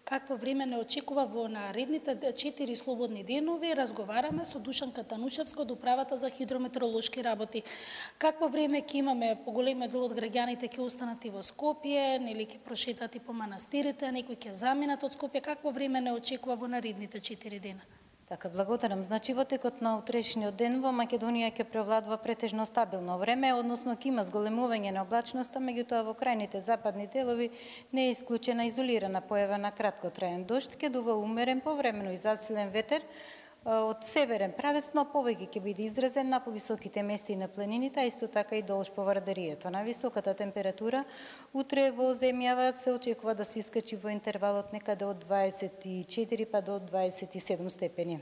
какво време не очекува во наредните 4 слободни денови. Разговараме со Душанка Танушевска од Управата за хидрометеоролошки работи. Какво време ќе имаме? Поголемиот дел од граѓаните ќе останат и во Скопје, нели ќе прошетат и по манастирите, некои ќе заминат од Скопје. Какво време не очекува во наредните 4 дена? Така, благодарам. Значи, во текот на утрешниот ден во Македонија ќе превладува претежно стабилно време, односно ќе има зголемување на облачноста, меѓутоа во крајните западни делови не е исклучена изолирана појава на краткотраен дожд, ќе дува умерен повремено и засилен ветер од северен правец, но повеќе ќе биде изразен на повисоките места и на планините, а исто така и долж по Вардарието. На високата температура утре во земјава се очекува да се искачи во интервалот некаде од 24 па до 27 степени.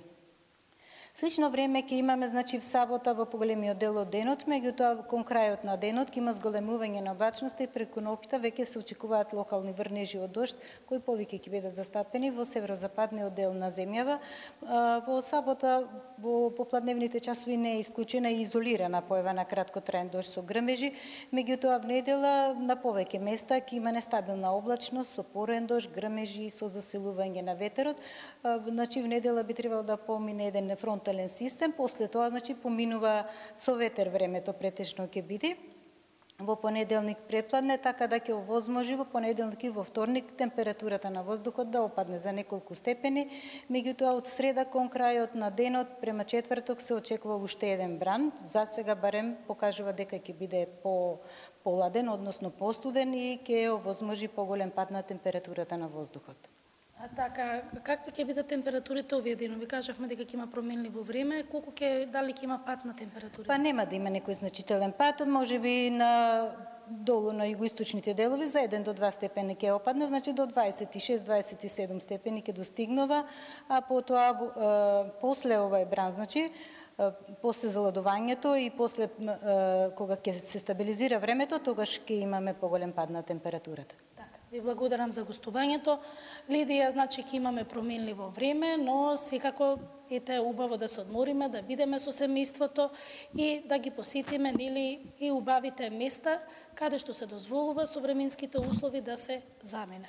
Слично време ќе имаме, значи, в сабота во поголемиот дел од денот, меѓутоа кон крајот на денот ќе има зголемување на облачноста и преку ноќта веќе се очекуваат локални врнежи од дожд, кои повеќе ќе бидат застапени во северозападниот дел на земјава. Во сабота во попладневните часови не е исклучена и изолирана појава на краткотраен дожд со грмежи, меѓутоа в недела на повеќе места ќе има нестабилна облачност со порен дожд, грмежи и со засилување на ветерот. Значи в недела би требало да помине еден фронтален систем, после тоа, значи, поминува со ветер времето претежно ќе биде. Во понеделник предпладне, така да ќе овозможи во понеделник и во вторник температурата на воздухот да опадне за неколку степени, меѓутоа од среда кон крајот на денот према четврток се очекува уште еден бран. За сега барем покажува дека ќе биде поладен, односно постуден и ќе овозможи поголем пад на температурата на воздухот. А така, какви ќе бидат температурите овие денови? Кажавме дека ќе има променливо време, дали ќе има пад на температурите? Па нема да има некој значителен пад, можеби на долу на југоисточните делови за 1 до 2 степени ќе опадне, значи до 26-27 степени ќе достигнува, а потоа после овој бран, значи после заладувањето и после кога ќе се стабилизира времето, тогаш ќе имаме поголем пад на температурата. Ви благодарам за гостувањето. Лидија, значи ќе имаме променливо време, но секако ете убаво да се одмориме, да бидеме со семејството и да ги посетиме, нели, и убавите места каде што се дозволува со временските услови да се замине.